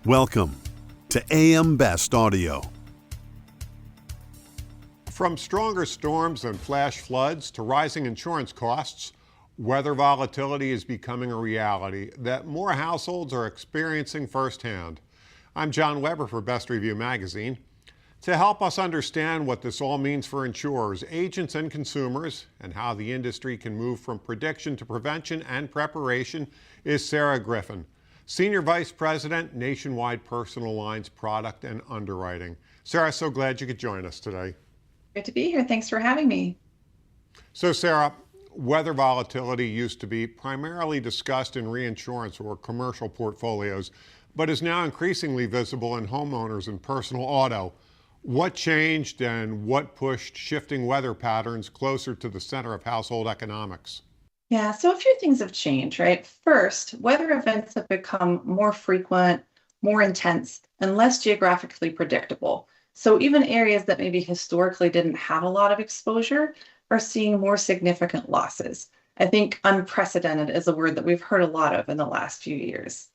Welcome to AM Best Audio. From stronger storms and flash floods to rising insurance costs, weather volatility is becoming a reality that more households are experiencing firsthand. I'm John Weber for Best Review Magazine. To help us understand what this all means for insurers, agents, and consumers, and how the industry can move from prediction to prevention and preparation, is Sarah Griffin, Senior Vice President, Nationwide Personal Lines Product and Underwriting. Sarah, so glad you could join us today. Good to be here. Thanks for having me. So Sarah, weather volatility used to be primarily discussed in reinsurance or commercial portfolios, but is now increasingly visible in homeowners and personal auto. What changed and what pushed shifting weather patterns closer to the center of household economics? Yeah, so a few things have changed, right? First, weather events have become more frequent, more intense, and less geographically predictable. So even areas that maybe historically didn't have a lot of exposure are seeing more significant losses. I think unprecedented is a word that we've heard a lot of in the last few years.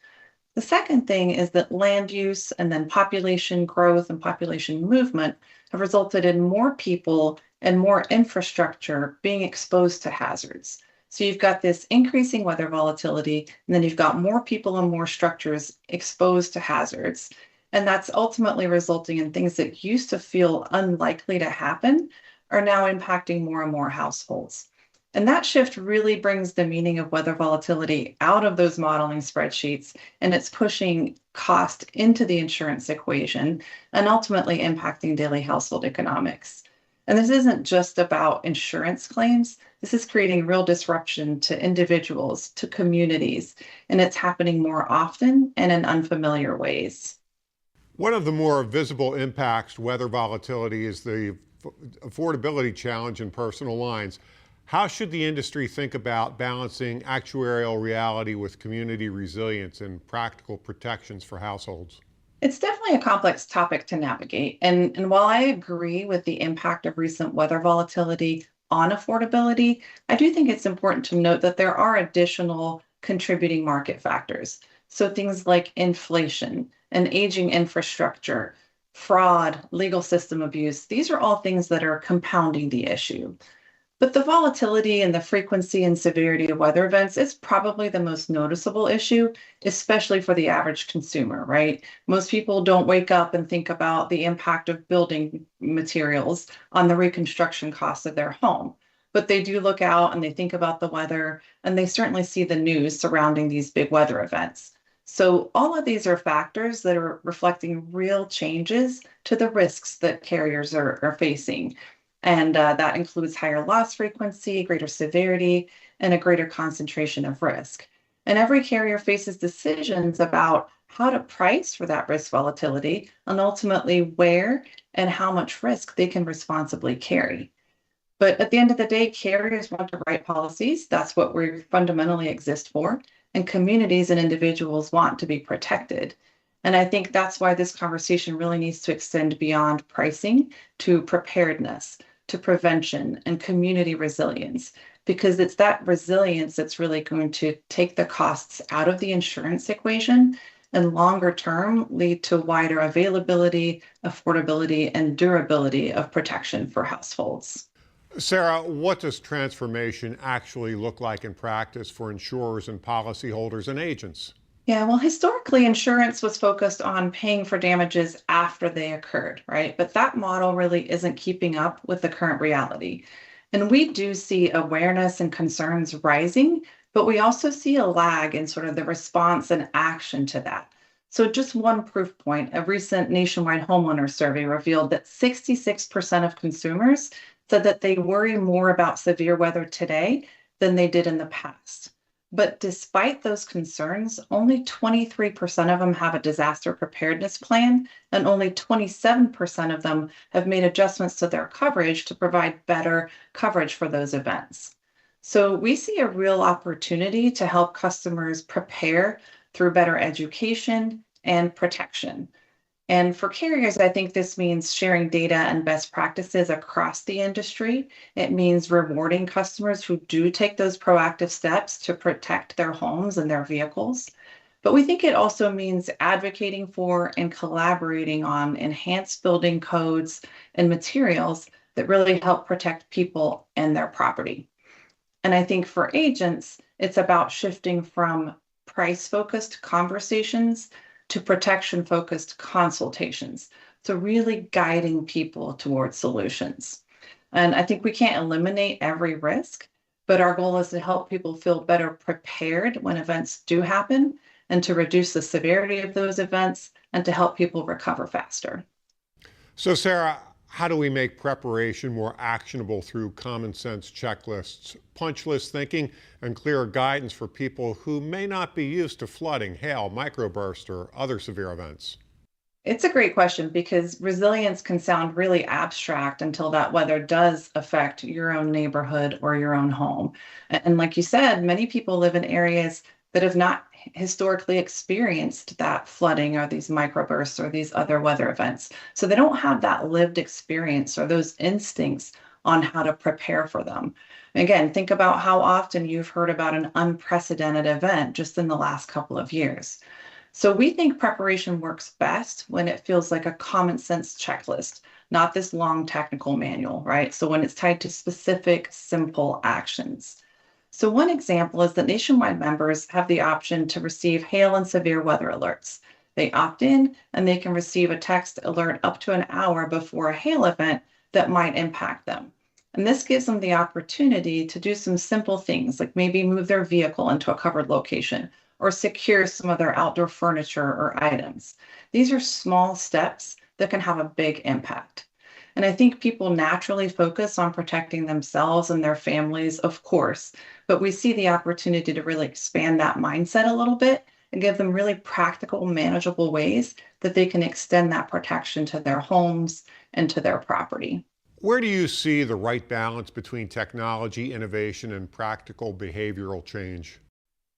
The second thing is that land use and then population growth and population movement have resulted in more people and more infrastructure being exposed to hazards. So you've got this increasing weather volatility, and then you've got more people and more structures exposed to hazards. And that's ultimately resulting in things that used to feel unlikely to happen are now impacting more and more households. And that shift really brings the meaning of weather volatility out of those modeling spreadsheets, and it's pushing cost into the insurance equation and ultimately impacting daily household economics. And this isn't just about insurance claims. This is creating real disruption to individuals, to communities, and it's happening more often and in unfamiliar ways. One of the more visible impacts weather volatility is the affordability challenge in personal lines. How should the industry think about balancing actuarial reality with community resilience and practical protections for households? It's definitely a complex topic to navigate. And while I agree with the impact of recent weather volatility on affordability, I do think it's important to note that there are additional contributing market factors. So things like inflation and aging infrastructure, fraud, legal system abuse, these are all things that are compounding the issue. But the volatility and the frequency and severity of weather events is probably the most noticeable issue, especially for the average consumer, right? Most people don't wake up and think about the impact of building materials on the reconstruction costs of their home. But they do look out and they think about the weather, and they certainly see the news surrounding these big weather events. So all of these are factors that are reflecting real changes to the risks that carriers are facing. And that includes higher loss frequency, greater severity, and a greater concentration of risk. And every carrier faces decisions about how to price for that risk volatility and ultimately where and how much risk they can responsibly carry. But at the end of the day, carriers want to write policies. That's what we fundamentally exist for. And communities and individuals want to be protected. And I think that's why this conversation really needs to extend beyond pricing to preparedness, to prevention and community resilience, because it's that resilience that's really going to take the costs out of the insurance equation and longer term lead to wider availability, affordability, and durability of protection for households. Sarah, what does transformation actually look like in practice for insurers and policyholders and agents? Yeah, well, historically, insurance was focused on paying for damages after they occurred, right? But that model really isn't keeping up with the current reality. And we do see awareness and concerns rising, but we also see a lag in sort of the response and action to that. So just one proof point, a recent nationwide homeowners survey revealed that 66% of consumers said that they worry more about severe weather today than they did in the past. But despite those concerns, only 23% of them have a disaster preparedness plan, and only 27% of them have made adjustments to their coverage to provide better coverage for those events. So we see a real opportunity to help customers prepare through better education and protection. And for carriers, I think this means sharing data and best practices across the industry. It means rewarding customers who do take those proactive steps to protect their homes and their vehicles. But we think it also means advocating for and collaborating on enhanced building codes and materials that really help protect people and their property. And I think for agents, it's about shifting from price focused conversations to protection focused consultations. So, really guiding people towards solutions. And I think we can't eliminate every risk, but our goal is to help people feel better prepared when events do happen and to reduce the severity of those events and to help people recover faster. So, Sarah, how do we make preparation more actionable through common sense checklists, punch list thinking, and clearer guidance for people who may not be used to flooding, hail, microburst, or other severe events? It's a great question because resilience can sound really abstract until that weather does affect your own neighborhood or your own home. And like you said, many people live in areas that have not historically experienced that flooding or these microbursts or these other weather events. So they don't have that lived experience or those instincts on how to prepare for them. Again, think about how often you've heard about an unprecedented event just in the last couple of years. So we think preparation works best when it feels like a common sense checklist, not this long technical manual, right? So when it's tied to specific, simple actions. So one example is that nationwide members have the option to receive hail and severe weather alerts. They opt in and they can receive a text alert up to an hour before a hail event that might impact them. And this gives them the opportunity to do some simple things like maybe move their vehicle into a covered location or secure some of their outdoor furniture or items. These are small steps that can have a big impact. And I think people naturally focus on protecting themselves and their families, of course, but we see the opportunity to really expand that mindset a little bit and give them really practical, manageable ways that they can extend that protection to their homes and to their property. Where do you see the right balance between technology, innovation, and practical behavioral change?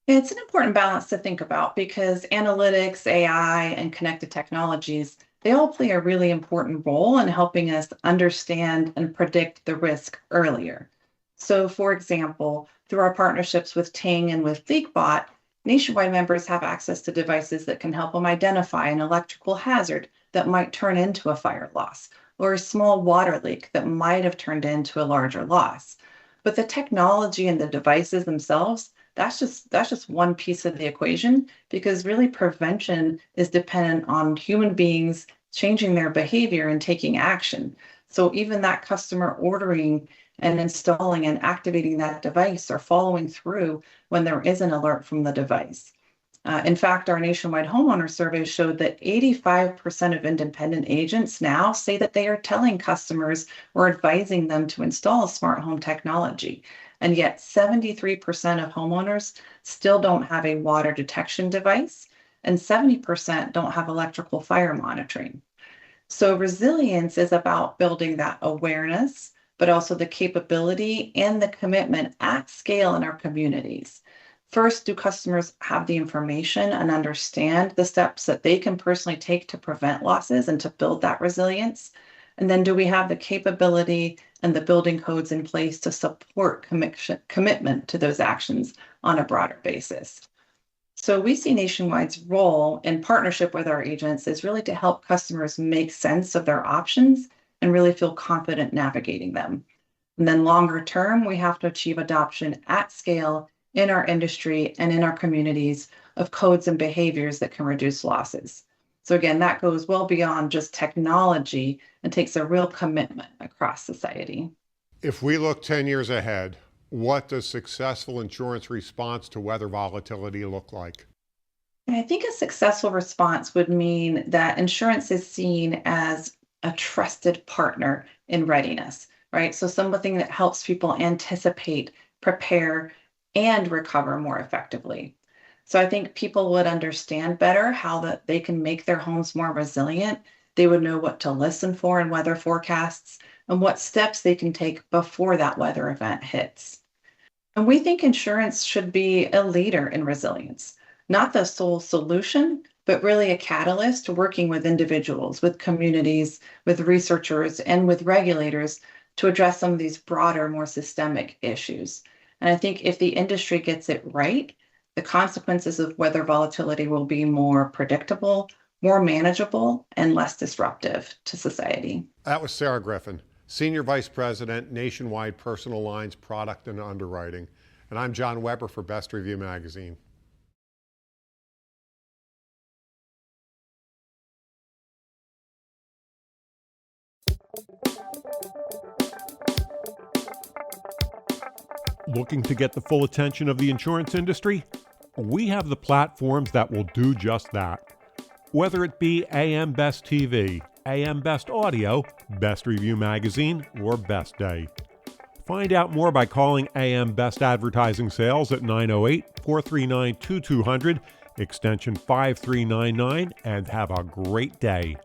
It's an important balance to think about because analytics, AI, and connected technologies, they all play a really important role in helping us understand and predict the risk earlier. So, for example, through our partnerships with Ting and with LeakBot, nationwide members have access to devices that can help them identify an electrical hazard that might turn into a fire loss or a small water leak that might have turned into a larger loss. But the technology and the devices themselves, that's just one piece of the equation because really prevention is dependent on human beings changing their behavior and taking action. So even that customer ordering and installing and activating that device or following through when there is an alert from the device. In fact, our nationwide homeowner survey showed that 85% of independent agents now say that they are telling customers or advising them to install smart home technology. And yet, 73% of homeowners still don't have a water detection device, and 70% don't have electrical fire monitoring. So, resilience is about building that awareness, but also the capability and the commitment at scale in our communities. First, do customers have the information and understand the steps that they can personally take to prevent losses and to build that resilience? And then, do we have the capability and the building codes in place to support commitment to those actions on a broader basis? So, we see Nationwide's role in partnership with our agents is really to help customers make sense of their options and really feel confident navigating them. And then, longer term, we have to achieve adoption at scale in our industry and in our communities of codes and behaviors that can reduce losses. So again, that goes well beyond just technology and takes a real commitment across society. If we look 10 years ahead, what does successful insurance response to weather volatility look like? And I think a successful response would mean that insurance is seen as a trusted partner in readiness, right? So something that helps people anticipate, prepare, and recover more effectively. So I think people would understand better how that they can make their homes more resilient. They would know what to listen for in weather forecasts and what steps they can take before that weather event hits. And we think insurance should be a leader in resilience, not the sole solution, but really a catalyst working with individuals, with communities, with researchers, and with regulators to address some of these broader, more systemic issues. And I think if the industry gets it right, the consequences of weather volatility will be more predictable, more manageable, and less disruptive to society. That was Sarah Griffin, Senior Vice President, Nationwide Personal Lines Product and Underwriting. And I'm John Weber for Best Review Magazine. Looking to get the full attention of the insurance industry? We have the platforms that will do just that. Whether it be AM Best TV, AM Best Audio, Best Review Magazine, or Best Day. Find out more by calling AM Best Advertising Sales at 908-439-2200, extension 5399, and have a great day.